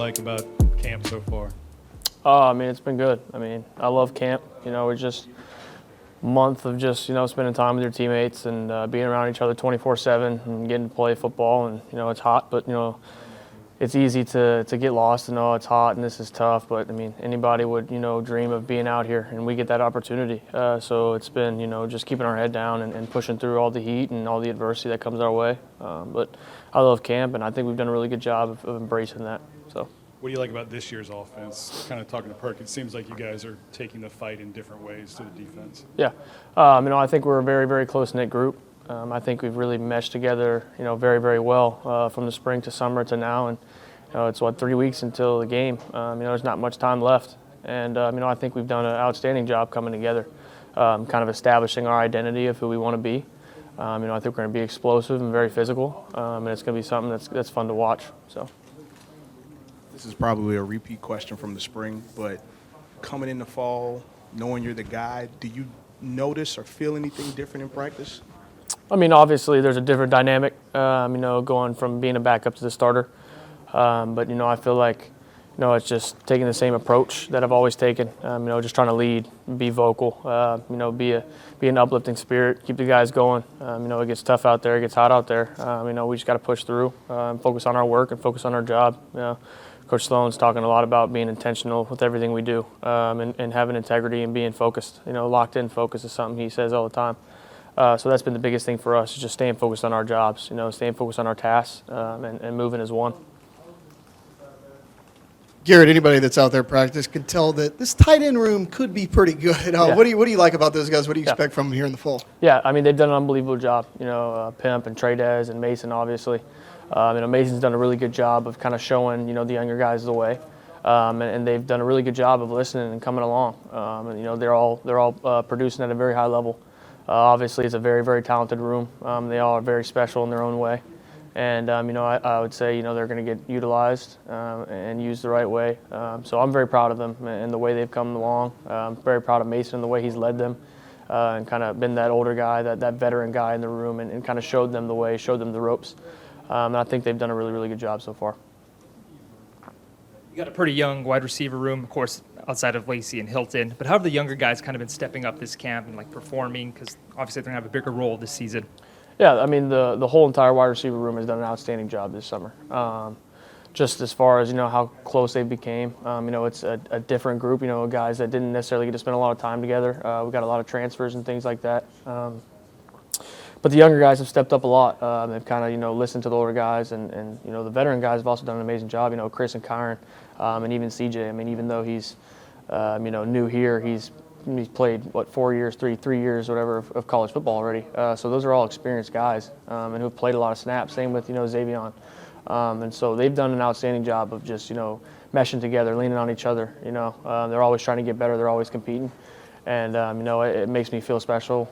like about camp so far? I mean, it's been good. I mean, I love camp. We're just a month of just, spending time with your teammates and being around each other 24/7 and getting to play football. And, it's hot, but, it's easy to get lost and, it's hot and this is tough. But, I mean, anybody would, dream of being out here, and we get that opportunity. So it's been, just keeping our head down and pushing through all the heat and all the adversity that comes our way. But I love camp, and I think we've done a really good job of embracing that. So. What do you like about this year's offense? Kind of talking to Perk, it seems like you guys are taking the fight in different ways to the defense. Yeah. I think we're a very, very close-knit group. I think we've really meshed together, very, very well from the spring to summer to now. And, it's, 3 weeks until the game. There's not much time left. And, I think we've done an outstanding job coming together, kind of establishing our identity of who we want to be. I think we're going to be explosive and very physical, and it's going to be something that's fun to watch. So. This is probably a repeat question from the spring, but coming in the fall, knowing you're the guy, do you notice or feel anything different in practice? I mean, obviously there's a different dynamic, going from being a backup to the starter. But, I feel like, it's just taking the same approach that I've always taken, just trying to lead, be vocal, be an uplifting spirit, keep the guys going. It gets tough out there, it gets hot out there. We just got to push through, focus on our work and focus on our job. Coach Sloan's talking a lot about being intentional with everything we do, and having integrity and being focused. Locked in focus is something he says all the time. So that's been the biggest thing for us, is just staying focused on our jobs, staying focused on our tasks, and moving as one. Garrett, anybody that's out there practice can tell that this tight end room could be pretty good. Yeah. What do you like about those guys? What do you expect from them here in the fall? Yeah, I mean, they've done an unbelievable job. Pimp and Trey-Dez and Mason, obviously. Mason's done a really good job of kind of showing, the younger guys the way. And they've done a really good job of listening and coming along. They're all producing at a very high level. Obviously, it's a very, very talented room. They all are very special in their own way. And, I would say, they're going to get utilized and used the right way. So I'm very proud of them and the way they've come along. I'm very proud of Mason and the way he's led them and kind of been that older guy, that veteran guy in the room, and kind of showed them the way, showed them the ropes. And I think they've done a really, really good job so far. You got a pretty young wide receiver room, of course, outside of Lacey and Hilton. But how have the younger guys kind of been stepping up this camp and performing? Because obviously they're going to have a bigger role this season. Yeah, I mean, the whole entire wide receiver room has done an outstanding job this summer. Just as far as, how close they became. It's a different group, guys that didn't necessarily get to spend a lot of time together. We got a lot of transfers and things like that. But the younger guys have stepped up a lot. They've kind of, listened to the older guys, and the veteran guys have also done an amazing job. Chris and Kyron, and even CJ. I mean, even though he's, new here, he's played 4 years, three years, whatever, of college football already. So those are all experienced guys, and who've played a lot of snaps. Same with Xavion, and so they've done an outstanding job of just meshing together, leaning on each other. They're always trying to get better. They're always competing. And, it makes me feel special,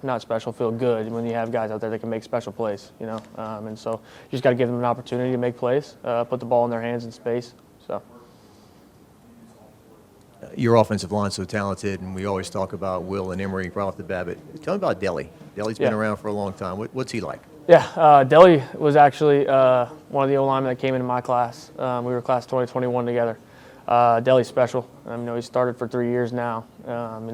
not special, feel good when you have guys out there that can make special plays, and so you just got to give them an opportunity to make plays, put the ball in their hands in space. So. Your offensive line's so talented, and we always talk about Will and Emery right off the bat, but tell me about Deli. Deli's been around for a long time. What's he like? Yeah, Deli was actually one of the O-linemen that came into my class. We were class 2021 together. Deli's special. He's started for 3 years now.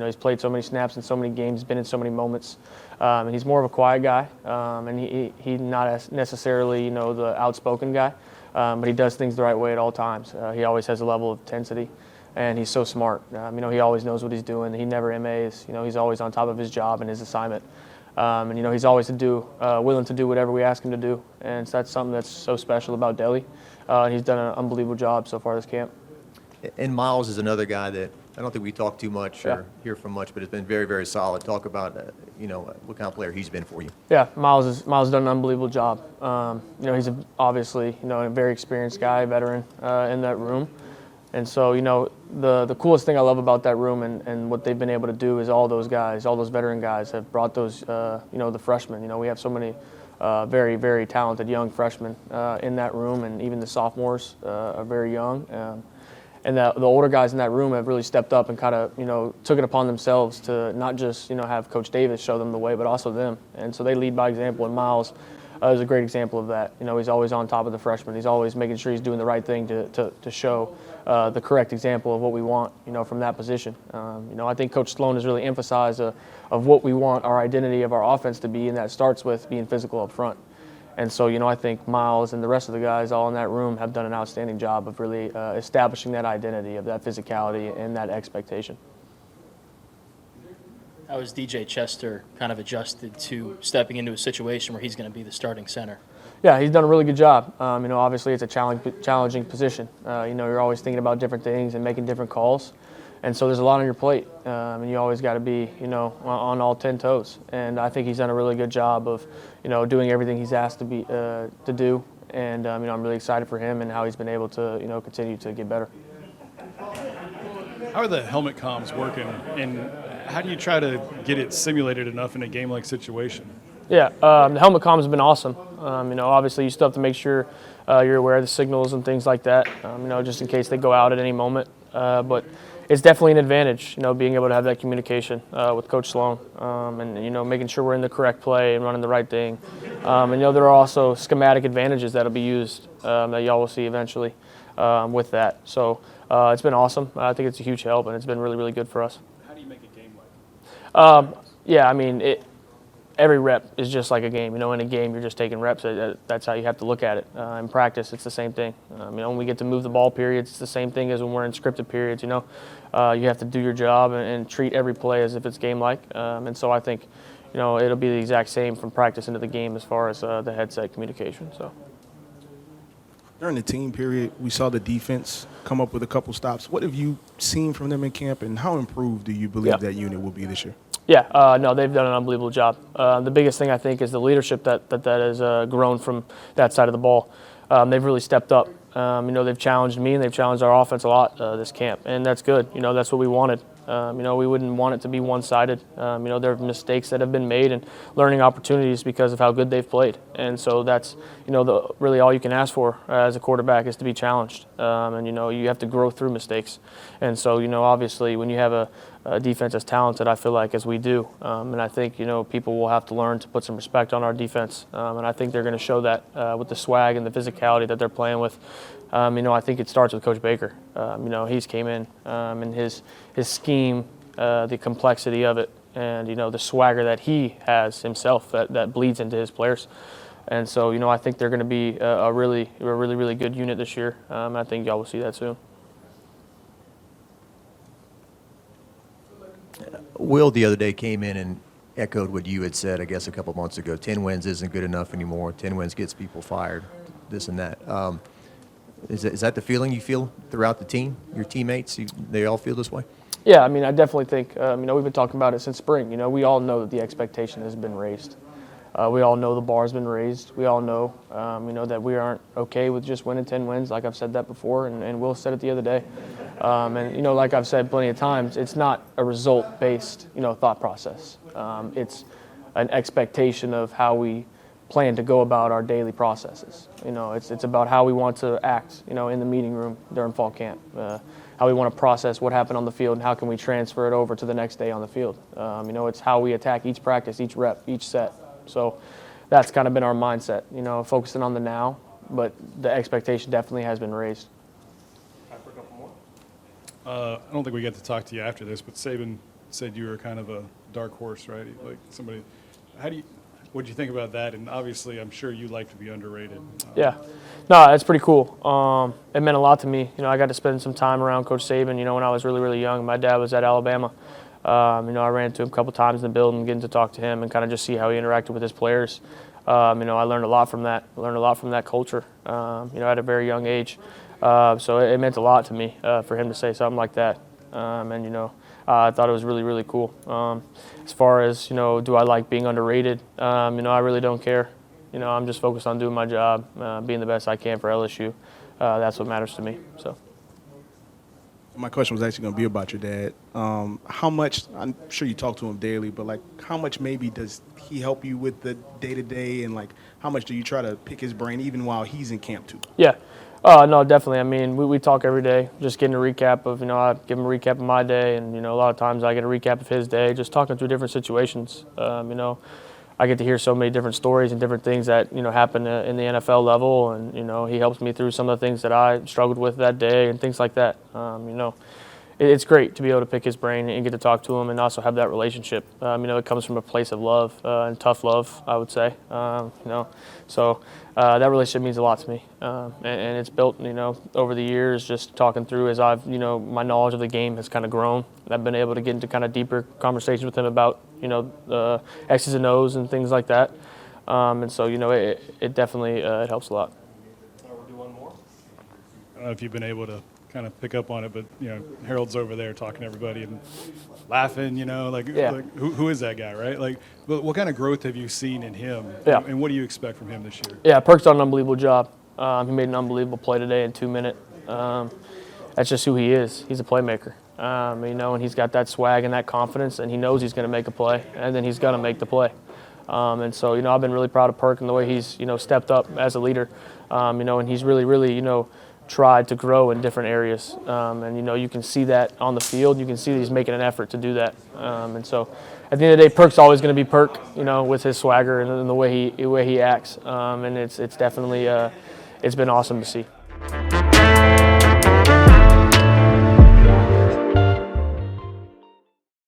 He's played so many snaps in so many games, been in so many moments. And he's more of a quiet guy, and he's not necessarily, the outspoken guy, but he does things the right way at all times. He always has a level of intensity, and he's so smart. He always knows what he's doing. He never MAs. He's always on top of his job and his assignment. And he's always willing to do whatever we ask him to do. And so that's something that's so special about Deli. And he's done an unbelievable job so far this camp. And Miles is another guy that I don't think we talk too much or hear from much, but it's been very, very solid. Talk about, what kind of player he's been for you. Yeah, Miles done an unbelievable job. He's obviously, a very experienced guy, veteran in that room. And so, the coolest thing I love about that room and what they've been able to do is all those guys, all those veteran guys have brought those, the freshmen. We have so many very, very talented young freshmen in that room, and even the sophomores are very young. And the older guys in that room have really stepped up and kind of, took it upon themselves to not just, have Coach Davis show them the way, but also them. And so they lead by example. And Miles, is a great example of that. You know, he's always on top of the freshmen. He's always making sure he's doing the right thing to show the correct example of what we want, you know, from that position. You know, I think Coach Sloan has really emphasized of what we want our identity of our offense to be, and that starts with being physical up front. And so, you know, I think Miles and the rest of the guys all in that room have done an outstanding job of really establishing that identity of that physicality and that expectation. How has DJ Chester kind of adjusted to stepping into a situation where he's going to be the starting center? Yeah, he's done a really good job. You know, obviously it's a challenging position. You know, you're always thinking about different things and making different calls. And so there's a lot on your plate, and you always got to be, you know, on all 10 toes. And I think he's done a really good job of, you know, doing everything he's asked to do. And you know, I'm really excited for him and how he's been able to, you know, continue to get better. How are the helmet comms working, and how do you try to get it simulated enough in a game-like situation? Yeah, the helmet comms have been awesome. You know, obviously you still have to make sure you're aware of the signals and things like that, you know, just in case they go out at any moment. But it's definitely an advantage, you know, being able to have that communication with Coach Sloan, and, you know, making sure we're in the correct play and running the right thing. And, you know, there are also schematic advantages that will be used that y'all will see eventually with that. So it's been awesome. I think it's a huge help, and it's been really, really good for us. How do you make a game like? Yeah, I mean, every rep is just like a game. You know, in a game, you're just taking reps. That's how you have to look at it. In practice, it's the same thing. You know, when we get to move the ball periods, it's the same thing as when we're in scripted periods. You know, you have to do your job and treat every play as if it's game-like. And so I think, you know, it'll be the exact same from practice into the game as far as the headset communication. So. During the team period, we saw the defense come up with a couple stops. What have you seen from them in camp, and how improved do you believe that unit will be this year? Yeah, no, they've done an unbelievable job. The biggest thing I think is the leadership that has grown from that side of the ball. They've really stepped up. You know, they've challenged me and they've challenged our offense a lot this camp, and that's good. You know, that's what we wanted. You know, we wouldn't want it to be one-sided. You know, there are mistakes that have been made and learning opportunities because of how good they've played. And so that's, you know, really all you can ask for as a quarterback is to be challenged. And, you know, you have to grow through mistakes. And so, you know, obviously when you have a defense as talented, I feel like, as we do. And I think, you know, people will have to learn to put some respect on our defense. And I think they're going to show that with the swag and the physicality that they're playing with. You know, I think it starts with Coach Baker. You know, he's came in and his scheme, the complexity of it, and, you know, the swagger that he has himself that bleeds into his players. And so, you know, I think they're going to be a really good unit this year. I think y'all will see that soon. Will the other day came in and echoed what you had said, I guess, a couple months ago. 10 wins isn't good enough anymore. 10 wins gets people fired, this and that. Is that the feeling you feel throughout the team, your teammates? They all feel this way? Yeah, I mean, I definitely think, you know, we've been talking about it since spring. You know, we all know that the expectation has been raised. We all know the bar's been raised. We all know, you know, that we aren't okay with just winning 10 wins. Like I've said that before, and Will said it the other day. And, you know, like I've said plenty of times, it's not a result-based, you know, thought process. It's an expectation of how we plan to go about our daily processes. You know, it's about how we want to act, you know, in the meeting room during fall camp, how we want to process what happened on the field, and how can we transfer it over to the next day on the field. You know, it's how we attack each practice, each rep, each set. So that's kind of been our mindset, you know, focusing on the now, but the expectation definitely has been raised. I don't think we get to talk to you after this, but Saban said you were kind of a dark horse, right? Like somebody. What do you think about that? And obviously, I'm sure you like to be underrated. Yeah, no, that's pretty cool. It meant a lot to me. You know, I got to spend some time around Coach Saban. You know, when I was really young, my dad was at Alabama. You know, I ran into him a couple times in the building, getting to talk to him and kind of just see how he interacted with his players. You know, I learned a lot from that. I learned a lot from that culture. You know, at a very young age. So it meant a lot to me for him to say something like that. And, you know, I thought it was really cool. As far as, you know, do I like being underrated? You know, I really don't care. You know, I'm just focused on doing my job, being the best I can for LSU. That's what matters to me. So. My question was actually going to be about your dad. How much, I'm sure you talk to him daily, but, like, how much maybe does he help you with the day-to-day, and, like, how much do you try to pick his brain even while he's in camp too? Yeah. No, definitely. I mean, we talk every day, just getting a recap of, you know, I give him a recap of my day, and, you know, a lot of times I get a recap of his day, just talking through different situations. You know, I get to hear so many different stories and different things that, happen in the NFL level. And, he helps me through some of the things that I struggled with that day and things like that. It's great to be able to pick his brain and get to talk to him and also have that relationship. It comes from a place of love and tough love, I would say. So that relationship means a lot to me. And it's built, over the years, just talking through as I've, my knowledge of the game has kind of grown. I've been able to get into kind of deeper conversations with him about, the X's and O's and things like that. And so, it definitely it helps a lot. I don't know if you've been able to kind of pick up on it, but Harold's over there talking to everybody and laughing. Like who is that guy, right? Like, what kind of growth have you seen in him? Yeah. And what do you expect from him this year? Yeah, Perk's done an unbelievable job. He made an unbelievable play today in 2 minutes. That's just who he is. He's a playmaker. And he's got that swag and that confidence, and he knows he's going to make a play, and then he's going to make the play. And so, I've been really proud of Perk and the way he's, stepped up as a leader. And he's really, tried to grow in different areas. And, you can see that on the field. You can see that he's making an effort to do that. And so at the end of the day, Perk's always going to be Perk, with his swagger and the way he acts. And it's definitely it's been awesome to see.